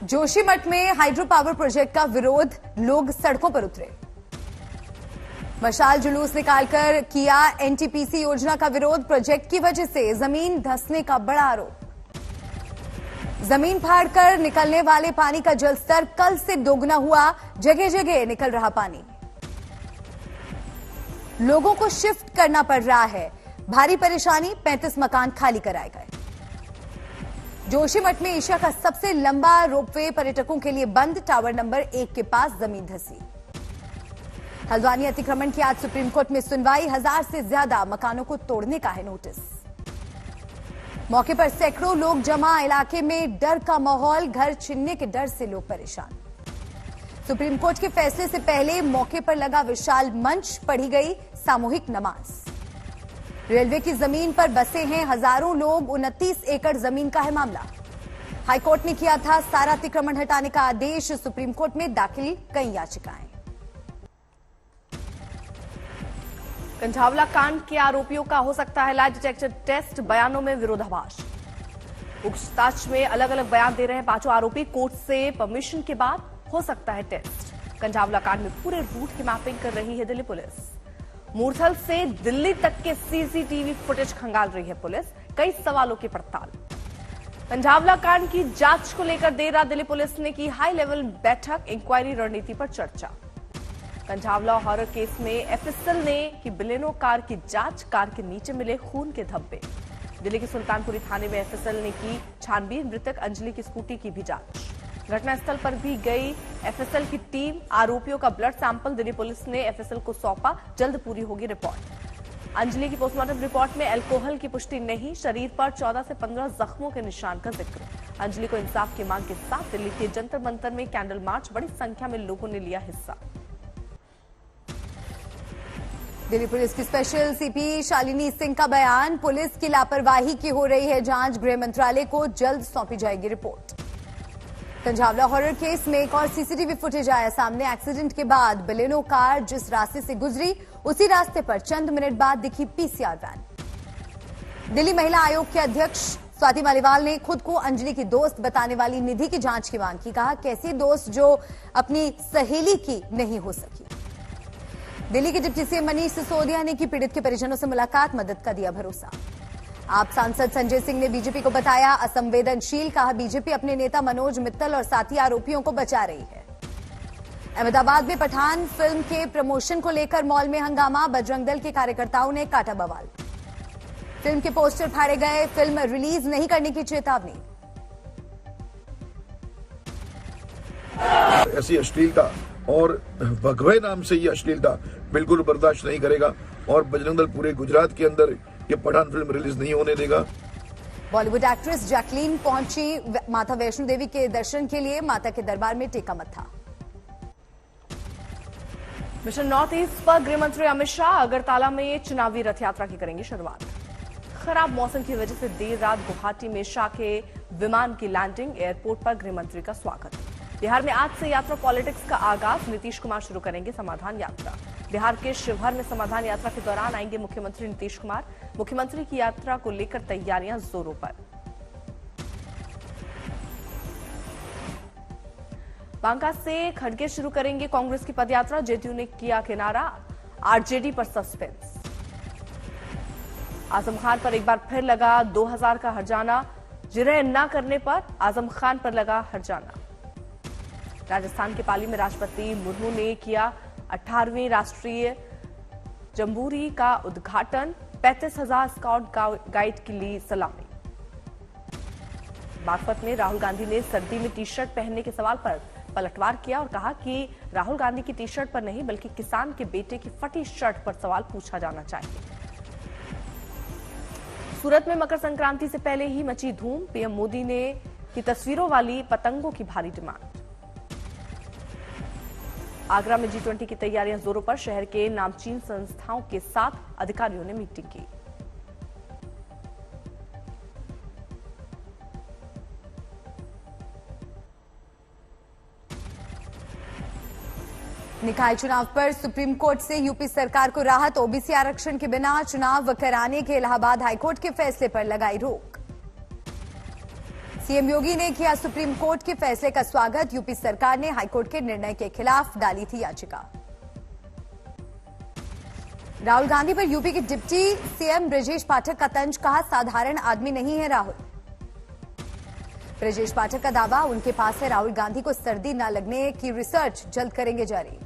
जोशीमठ में hydro power project का विरोध, लोग सड़कों पर उतरे। मशाल जुलूस निकालकर किया एनटीपीसी योजना का विरोध, प्रोजेक्ट की वजह से जमीन धंसने का बड़ा आरोप। जमीन फाड़कर निकलने वाले पानी का जलस्तर कल से दोगुना हुआ, जगह जगह निकल रहा पानी। लोगों को शिफ्ट करना पड़ रहा है, भारी परेशानी, 35 मकान खाली कराए गए। जोशीमठ में एशिया का सबसे लंबा रोपवे पर्यटकों के लिए बंद, टावर नंबर 1 के पास जमीन धंसी। हल्द्वानी अतिक्रमण की आज सुप्रीम कोर्ट में सुनवाई, 1000 से ज्यादा मकानों को तोड़ने का है नोटिस। मौके पर सैकड़ों लोग जमा, इलाके में डर का माहौल, घर छीनने के डर से लोग परेशान। सुप्रीम कोर्ट के फैसले से पहले मौके पर लगा विशाल मंच, पढ़ी गई सामूहिक नमाज। रेलवे की जमीन पर बसे हैं हजारों लोग, 29 एकड़ जमीन का है मामला। हाईकोर्ट ने किया था सारा अतिक्रमण हटाने का आदेश, सुप्रीम कोर्ट में दाखिल कई याचिकाएं। कंझावला कांड के आरोपियों का हो सकता है लाई डिटेक्टर टेस्ट, बयानों में विरोधाभास। पूछताछ में अलग अलग बयान दे रहे हैं पांचों आरोपी, कोर्ट से परमिशन के बाद हो सकता है टेस्ट। कंझावला कांड में पूरे रूट की मैपिंग कर रही है दिल्ली पुलिस। मूर्थल से दिल्ली तक के सीसीटीवी फुटेज खंगाल रही है पुलिस, कई सवालों की पड़ताल। कंझावला कांड की जांच को लेकर देर रात दिल्ली पुलिस ने की हाई लेवल बैठक, इंक्वायरी रणनीति पर चर्चा। कंझावला हॉरर केस में एफएसएल ने की बलेनो कार की जांच, कार के नीचे मिले खून के धब्बे। दिल्ली के सुल्तानपुरी थाने में एफएसएल ने की छानबीन, मृतक अंजलि की स्कूटी की भी जांच। घटनास्थल पर भी गई एफएसएल की टीम, आरोपियों का ब्लड सैंपल दिल्ली पुलिस ने एफएसएल को सौंपा, जल्द पूरी होगी रिपोर्ट। अंजलि की पोस्टमार्टम रिपोर्ट में अल्कोहल की पुष्टि नहीं, शरीर पर 14 से 15 जख्मों के निशान का जिक्र। अंजलि को इंसाफ की मांग के साथ दिल्ली के जंतर मंतर में कैंडल मार्च, बड़ी संख्या में लोगों ने लिया हिस्सा। दिल्ली पुलिस की स्पेशल सीपी शालिनी सिंह का बयान, पुलिस की लापरवाही की हो रही है जांच, गृह मंत्रालय को जल्द सौंपी जाएगी रिपोर्ट। कंझावला हॉरर केस में एक और सीसीटीवी फुटेज आया सामने, एक्सीडेंट के बाद बलेनो कार जिस रास्ते से गुजरी, उसी रास्ते पर चंद मिनट बाद दिखी पीसीआर वैन। दिल्ली महिला आयोग के अध्यक्ष स्वाति मालीवाल ने खुद को अंजलि की दोस्त बताने वाली निधि की जांच की मांग की, कहा कैसी दोस्त जो अपनी सहेली की नहीं हो सकी। दिल्ली के डिप्टी सीएम मनीष सिसोदिया ने की पीड़ित के परिजनों से मुलाकात, मदद का दिया भरोसा। आप सांसद संजय सिंह ने बीजेपी को बताया असंवेदनशील, कहा बीजेपी अपने नेता मनोज मित्तल और साथी आरोपियों को बचा रही है। अहमदाबाद में पठान फिल्म के प्रमोशन को लेकर मॉल में हंगामा, बजरंग दल के कार्यकर्ताओं ने काटा बवाल। फिल्म के पोस्टर फाड़े गए, फिल्म रिलीज नहीं करने की चेतावनी। ऐसी अश्लीलता और भगवे नाम से ये अश्लीलता बिल्कुल बर्दाश्त नहीं करेगा और बजरंग दल पूरे गुजरात के अंदर ये पठान फिल्म रिलीज नहीं होने देगा। बॉलीवुड एक्ट्रेस जैकलीन पहुंची माता वैष्णो देवी के दर्शन के लिए, माता के दरबार में टेका मत्था। मिशन नॉर्थ ईस्ट पर गृह मंत्री अमित शाह अगरतला में चुनावी रथ यात्रा की करेंगे शुरुआत। खराब मौसम की वजह से देर रात गुवाहाटी में शाह के विमान की लैंडिंग, एयरपोर्ट पर गृह मंत्री का स्वागत। बिहार में आज से यात्रा पॉलिटिक्स का आगाज, नीतीश कुमार शुरू करेंगे समाधान यात्रा। बिहार के शिवहर में समाधान यात्रा के दौरान आएंगे मुख्यमंत्री नीतीश कुमार, मुख्यमंत्री की यात्रा को लेकर तैयारियां जोरों पर। बांका से खड़गे शुरू करेंगे कांग्रेस की पदयात्रा, जेडीयू ने किया किनारा, आरजेडी पर सस्पेंस। आजम खान पर एक बार फिर लगा 2000 का हर्जाना, जिरह न करने पर आजम खान पर लगा हर्जाना। राजस्थान के पाली में राष्ट्रपति मुर्मू ने किया 18वीं राष्ट्रीय जम्बूरी का उद्घाटन, 35,000 स्काउट गाइड की ली सलामी। बागपत में राहुल गांधी ने सर्दी में टी शर्ट पहनने के सवाल पर पलटवार किया और कहा कि राहुल गांधी की टी शर्ट पर नहीं बल्कि किसान के बेटे की फटी शर्ट पर सवाल पूछा जाना चाहिए। सूरत में मकर संक्रांति से पहले ही मची धूम, पीएम मोदी ने की तस्वीरों वाली पतंगों की भारी डिमांड। आगरा में G20 की तैयारियां जोरों पर, शहर के नामचीन संस्थाओं के साथ अधिकारियों ने मीटिंग की। निकाय चुनाव पर सुप्रीम कोर्ट से यूपी सरकार को राहत, ओबीसी आरक्षण के बिना चुनाव कराने के इलाहाबाद हाईकोर्ट के फैसले पर लगाई रोक। सीएम योगी ने किया सुप्रीम कोर्ट के फैसले का स्वागत। यूपी सरकार ने हाईकोर्ट के निर्णय के खिलाफ डाली थी याचिका। राहुल गांधी पर यूपी के डिप्टी सीएम ब्रजेश पाठक का तंज, कहा साधारण आदमी नहीं है राहुल। ब्रजेश पाठक का दावा, उनके पास है राहुल गांधी को सर्दी न लगने की रिसर्च, जल्द करेंगे जारी।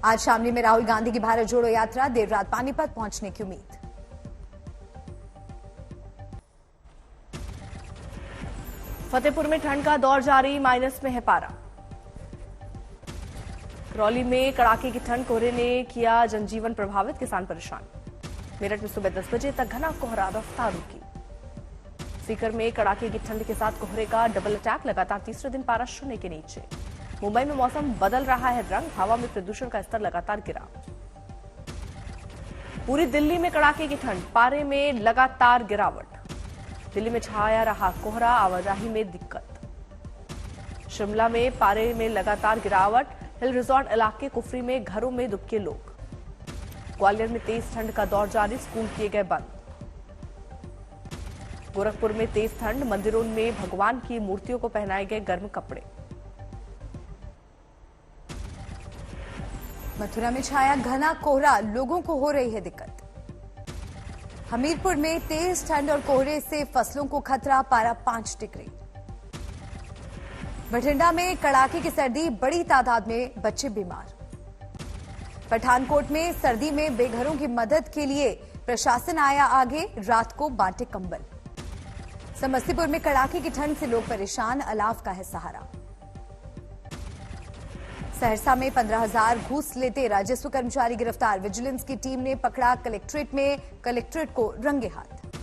आज शामली में राहुल गांधी की भारत जोड़ो यात्रा, देर रात पानीपत पहुंचने की उम्मीद। फतेहपुर में ठंड का दौर जारी, माइनस में है पारा। करौली में कड़ाके की ठंड, कोहरे ने किया जनजीवन प्रभावित, किसान परेशान। मेरठ में सुबह 10 बजे तक घना कोहरा, रफ्तार रुकी। सीकर में कड़ाके की ठंड के साथ कोहरे का डबल अटैक, लगातार तीसरे दिन पारा शून्य के नीचे। मुंबई में मौसम बदल रहा है रंग, हवा में प्रदूषण का स्तर लगातार गिरा। पूरी दिल्ली में कड़ाके की ठंड, पारे में लगातार गिरावट। दिल्ली में छाया रहा कोहरा, आवाजाही में दिक्कत। शिमला में पारे में लगातार गिरावट, हिल रिजॉर्ट इलाके कुफरी में घरों में दुबके लोग। ग्वालियर में तेज ठंड का दौर जारी, स्कूल किए गए बंद। गोरखपुर में तेज ठंड, मंदिरों में भगवान की मूर्तियों को पहनाए गए गर्म कपड़े। मथुरा में छाया घना कोहरा, लोगों को हो रही है दिक्कत। हमीरपुर में तेज ठंड और कोहरे से फसलों को खतरा, पारा 5 डिग्री। बठिंडा में कड़ाके की सर्दी, बड़ी तादाद में बच्चे बीमार। पठानकोट में सर्दी में बेघरों की मदद के लिए प्रशासन आया आगे, रात को बांटे कंबल। समस्तीपुर में कड़ाके की ठंड से लोग परेशान, अलाव का है सहारा। सहरसा में 15,000 घूस लेते राजस्व कर्मचारी गिरफ्तार, विजिलेंस की टीम ने पकड़ा कलेक्ट्रेट को रंगे हाथ।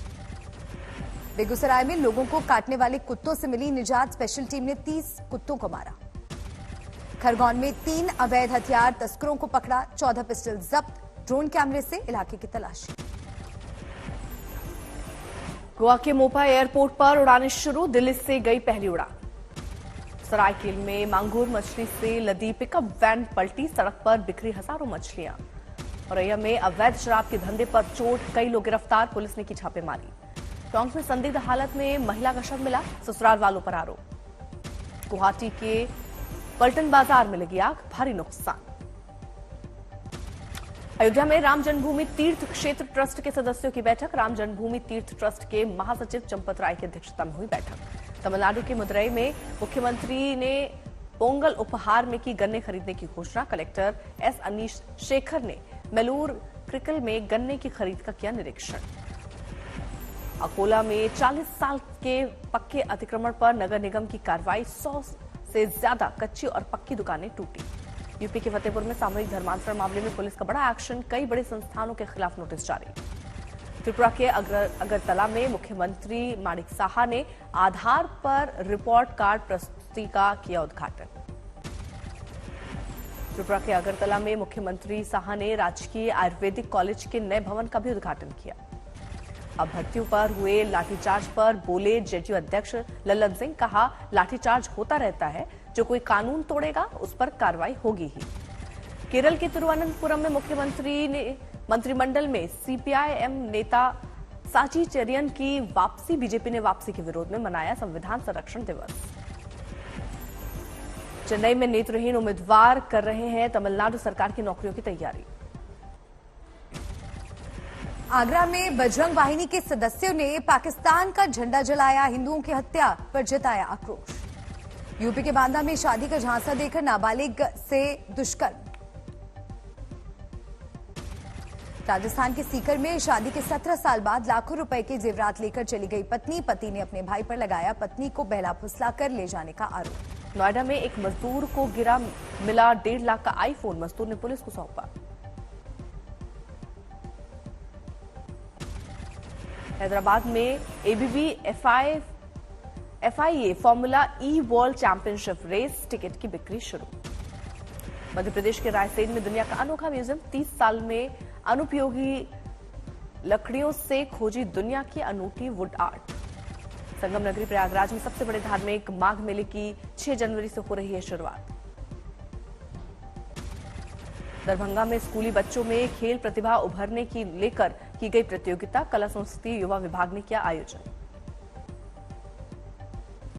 बेगूसराय में लोगों को काटने वाले कुत्तों से मिली निजात, स्पेशल टीम ने 30 कुत्तों को मारा। खरगोन में 3 अवैध हथियार तस्करों को पकड़ा, 14 पिस्टल जब्त, ड्रोन कैमरे से इलाके की तलाशी। गोवा के मोपा एयरपोर्ट पर उड़ानें शुरू, दिल्ली से गई पहली उड़ान। सरायकेल में मांगुर मछली से लदी पिकअप वैन पलटी, सड़क पर बिखरी हजारों मछलियां। औरैया में अवैध शराब के धंधे पर चोट, कई लोग गिरफ्तार, पुलिस ने की छापेमारी। टोंक में संदिग्ध हालत में महिला का शव मिला, ससुराल वालों पर आरोप। गुवाहाटी के पलटन बाजार में लगी आग, भारी नुकसान। अयोध्या में राम जन्मभूमि तीर्थ क्षेत्र ट्रस्ट के सदस्यों की बैठक, राम जन्मभूमि तीर्थ ट्रस्ट के महासचिव चंपत राय की अध्यक्षता में हुई बैठक। तमिलनाडु के मदुरई में मुख्यमंत्री ने पोंगल उपहार में की गन्ने खरीदने की घोषणा, कलेक्टर एस अनीश शेखर ने मेलूर क्रिकल में गन्ने की खरीद का किया निरीक्षण। अकोला में 40 साल के पक्के अतिक्रमण पर नगर निगम की कार्रवाई, 100 से ज्यादा कच्ची और पक्की दुकानें टूटी। यूपी के फतेहपुर में सामूहिक धर्मांतरण मामले में पुलिस का बड़ा एक्शन, कई बड़े संस्थानों के खिलाफ नोटिस जारी। त्रिपुरा के अगरतला में मुख्यमंत्री माणिक साहा ने आधार पर रिपोर्ट कार्ड प्रस्तुति का किया उद्घाटन। त्रिपुरा के अगरतला में मुख्यमंत्री साहा ने राजकीय आयुर्वेदिक कॉलेज के नए भवन का भी उद्घाटन किया। अभ्यर्थियों पर हुए लाठीचार्ज पर बोले जेडीयू अध्यक्ष लल्लन सिंह, कहा लाठीचार्ज होता रहता है, जो कोई कानून तोड़ेगा उस पर कार्रवाई होगी ही। केरल के तिरुवनंतपुरम में मुख्यमंत्री ने मंत्रिमंडल में सीपीआईएम नेता साची चेरियन की वापसी, बीजेपी ने वापसी के विरोध में मनाया संविधान संरक्षण दिवस। चेन्नई में नेत्रहीन उम्मीदवार कर रहे हैं तमिलनाडु सरकार की नौकरियों की तैयारी। आगरा में बजरंग वाहिनी के सदस्यों ने पाकिस्तान का झंडा जलाया, हिंदुओं की हत्या पर जताया आक्रोश। यूपी के बांदा में शादी का झांसा देकर नाबालिग से दुष्कर्म। राजस्थान के सीकर में शादी के 17 साल बाद लाखों रुपए के जेवरात लेकर चली गई पत्नी, पति ने अपने भाई पर लगाया पत्नी को बहला फुसलाकर ले जाने का आरोप। नोएडा में एक मजदूर को गिरा मिला 1.5 लाख का आईफोन, मजदूर ने पुलिस को सौंपा। हैदराबाद में एबीबी एफआईए फॉर्मूला ई वर्ल्ड चैंपियनशिप रेस टिकट की बिक्री शुरू। मध्य प्रदेश के रायसेन में दुनिया का अनोखा म्यूजियम, 30 साल में अनुपयोगी लकड़ियों से खोजी दुनिया की अनूठी वुड आर्ट। संगम नगरी प्रयागराज में सबसे बड़े धार्मिक माघ मेले की 6 जनवरी से हो रही है शुरुआत। दरभंगा में स्कूली बच्चों में खेल प्रतिभा उभरने की लेकर की गई प्रतियोगिता, कला संस्कृति युवा विभाग ने किया आयोजन।